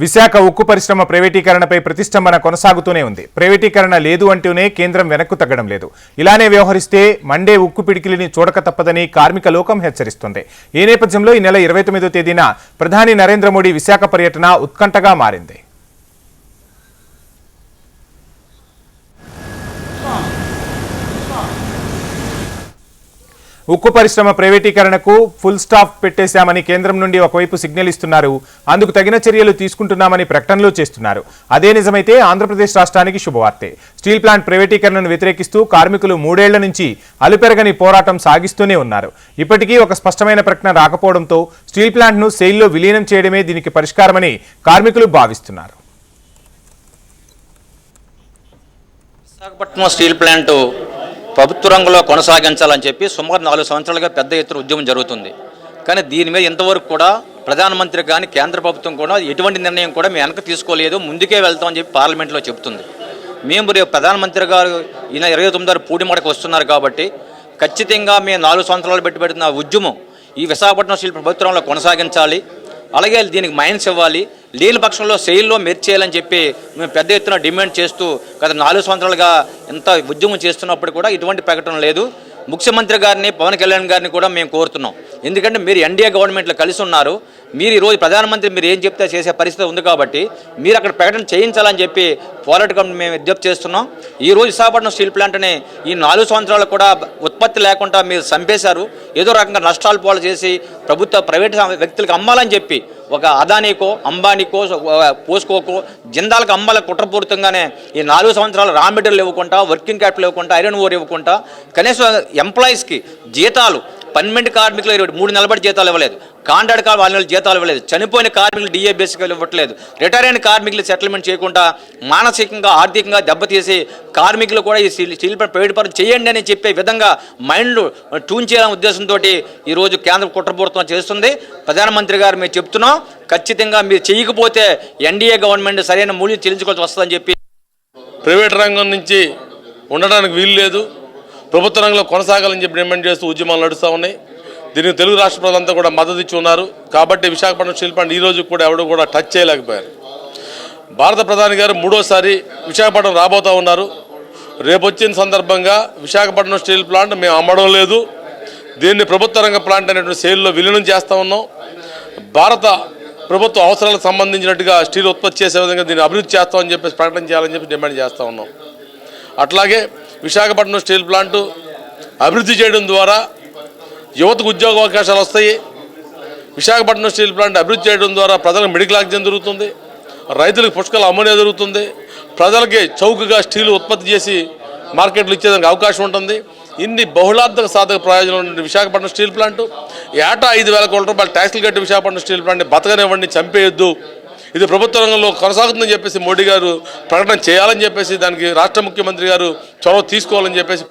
విశాఖ ఉక్కు పరిశ్రమ ప్రైవేటీకరణపై ప్రతిష్టంభన కొనసాగుతూనే ఉంది. ప్రైవేటీకరణ లేదు అంటూనే కేంద్రం వెనక్కు తగ్గడం లేదు. ఇలానే వ్యవహరిస్తే మండే ఉక్కు పిడికిలిని చూడక తప్పదని కార్మిక లోకం హెచ్చరిస్తుంది. ఈ నేపథ్యంలో ఈ నెల 29వ తేదీన ప్రధాని నరేంద్ర మోడీ విశాఖ పర్యటన ఉత్కంఠగా మారింది. ఉక్కు పరిశ్రమ ప్రైవేటీకరణకు ఫుల్ స్టాప్ పెట్టేశామని కేంద్రం నుండి ఒకవైపు సిగ్నల్ ఇస్తున్నారు. అందుకు తగిన చర్యలు తీసుకుంటున్నామని ప్రకటనలు చేస్తున్నారు. అదే నిజమైతే ఆంధ్రప్రదేశ్ రాష్ట్రానికి శుభవార్తే. స్టీల్ ప్లాంట్ ప్రైవేటీకరణను వ్యతిరేకిస్తూ కార్మికులు 3 ఏళ్ల నుంచి అలుపెరగని పోరాటం సాగిస్తూనే ఉన్నారు. ఇప్పటికీ ఒక స్పష్టమైన ప్రకటన రాకపోవడంతో స్టీల్ ప్లాంట్ను సెయిల్లో విలీనం చేయడమే దీనికి పరిష్కారమని కార్మికులు భావిస్తున్నారు. విశాఖపట్నం స్టీల్ ప్లాంట్ ప్రభుత్వ రంగంలో కొనసాగించాలని చెప్పి సుమారు 4 సంవత్సరాలుగా పెద్ద ఎత్తున ఉద్యమం జరుగుతుంది. కానీ దీని మీద ఇంతవరకు కూడా ప్రధానమంత్రి కానీ కేంద్ర ప్రభుత్వం కూడా ఎటువంటి నిర్ణయం కూడా మేము వెనక్కి తీసుకోలేదు, ముందుకే వెళ్తామని చెప్పి పార్లమెంట్లో చెబుతుంది. మేము రేపు ప్రధానమంత్రి గారు ఈయన 29 పూడిమడకు వస్తున్నారు కాబట్టి ఖచ్చితంగా మేము 4 సంవత్సరాలు పెట్టుబెడుతున్న ఉద్యమం ఈ విశాఖపట్నం స్టీల్ ప్రభుత్వంలో కొనసాగించాలి. అలాగే దీనికి మైన్స్ ఇవ్వాలి, లేని పక్షంలో సెయిల్లో మెర్చేయాలని చెప్పి మేము పెద్ద ఎత్తున డిమాండ్ చేస్తూ గత 4 సంవత్సరాలుగా ఎంత ఉద్యమం చేస్తున్నప్పుడు కూడా ఇటువంటి ప్రకటన లేదు. ముఖ్యమంత్రి గారిని పవన్ కళ్యాణ్ గారిని కూడా మేము కోరుతున్నాం. ఎందుకంటే మీరు ఎన్డీఏ గవర్నమెంట్లో కలిసి ఉన్నారు, మీరు ఈరోజు ప్రధానమంత్రి మీరు ఏం చెప్తే చేసే పరిస్థితి ఉంది కాబట్టి మీరు అక్కడ ప్రకటన చేయించాలని చెప్పి పోరాట కమిటీ మేము విజ్ఞప్తి చేస్తున్నాం. ఈరోజు విశాఖపట్నం స్టీల్ ప్లాంట్ని ఈ 4 సంవత్సరాలు కూడా ఉత్పత్తి లేకుండా మీరు చంపేశారు. ఏదో రకంగా నష్టాలు పాలు చేసి ప్రైవేట్ వ్యక్తులకు అమ్మాలని చెప్పి ఒక అదానీకో అంబానీకో పోస్కోకో జిందాలకు అమ్మాల కుట్రపూరితంగానే ఈ 4 సంవత్సరాలు రా మెటీరియల్ ఇవ్వకుండా, వర్కింగ్ క్యాపిటల్ ఇవ్వకుండా, ఐరన్ ఓర్ ఇవ్వకుండా, కనీసం ఎంప్లాయీస్కి జీతాలు పర్మనెంట్ కార్మికులు 3 నెలల బట్టి జీతాలు ఇవ్వలేదు, కాంట్రాక్ట్ 4 నెలల జీతాలు ఇవ్వలేదు, చనిపోయిన కార్మికులు డిఏ బేసిక్గా ఇవ్వట్లేదు, రిటైర్ అయిన కార్మికులు సెటిల్మెంట్ చేయకుండా మానసికంగా ఆర్థికంగా దెబ్బతీసి కార్మికులు కూడా ఈ స్టీల్ ప్రైవేట్ పరం చేయండి అని చెప్పే విధంగా మైండ్లు ట్యూన్ చేయాలనే ఉద్దేశంతో ఈరోజు కేంద్రం కుట్రపూరితం చేస్తుంది. ప్రధానమంత్రి గారు మేము చెప్తున్నాం, ఖచ్చితంగా మీరు చేయకపోతే ఎన్డీఏ గవర్నమెంట్ సరైన మూల్యం చెల్లించుకోవాల్సి వస్తుందని చెప్పి ప్రైవేట్ రంగం నుంచి ఉండడానికి వీలు లేదు, ప్రభుత్వ రంగంలో కొనసాగాలని చెప్పి డిమాండ్ చేస్తూ ఉద్యమాలు నడుస్తూ ఉన్నాయి. దీనికి తెలుగు రాష్ట్ర ప్రజలంతా కూడా మద్దతు ఇచ్చి ఉన్నారు. కాబట్టి విశాఖపట్నం స్టీల్ ప్లాంట్ ఈ రోజు కూడా ఎవరు కూడా టచ్ చేయలేకపోయారు. భారత ప్రధాని గారు 3వసారి విశాఖపట్నం రాబోతూ ఉన్నారు. రేపు వచ్చిన సందర్భంగా విశాఖపట్నం స్టీల్ ప్లాంట్ మేము అమ్మడం లేదు, దీన్ని ప్రభుత్వ రంగ ప్లాంట్ అనేటువంటి సేల్లో విలీనం చేస్తూ ఉన్నాం. భారత ప్రభుత్వ అవసరాలకు సంబంధించినట్టుగా స్టీల్ ఉత్పత్తి చేసే విధంగా దీన్ని అభివృద్ధి చేస్తామని చెప్పేసి ప్రకటన చేయాలని చెప్పి డిమాండ్ చేస్తూ ఉన్నాం. అట్లాగే విశాఖపట్నం స్టీల్ ప్లాంట్ అభివృద్ధి చేయడం ద్వారా యువతకు ఉద్యోగ అవకాశాలు వస్తాయి. విశాఖపట్నం స్టీల్ ప్లాంట్ అభివృద్ధి చేయడం ద్వారా ప్రజలకు మెడికల్ ఆక్సిజన్ దొరుకుతుంది, రైతులకు పుష్కల అమ్మోనియా దొరుకుతుంది, ప్రజలకి చౌకగా స్టీల్ ఉత్పత్తి చేసి మార్కెట్లు ఇచ్చేదానికి అవకాశం ఉంటుంది. ఇన్ని బహుళార్థక సాధక ప్రయోజనం ఉన్న విశాఖపట్నం స్టీల్ ప్లాంట్ ఏటా 5,000 కోట్ల రూపాయలు ట్యాక్సులు కట్టి విశాఖపట్నం స్టీల్ ప్లాంట్ని బతకనివ్వండి, చంపేయొద్దు, ఇది ప్రభుత్వ రంగంలో కొనసాగుతుందని చెప్పేసి మోడీ గారు ప్రకటన చేయాలని చెప్పేసి దానికి రాష్ట్ర ముఖ్యమంత్రి గారు చొరవ తీసుకోవాలని చెప్పేసి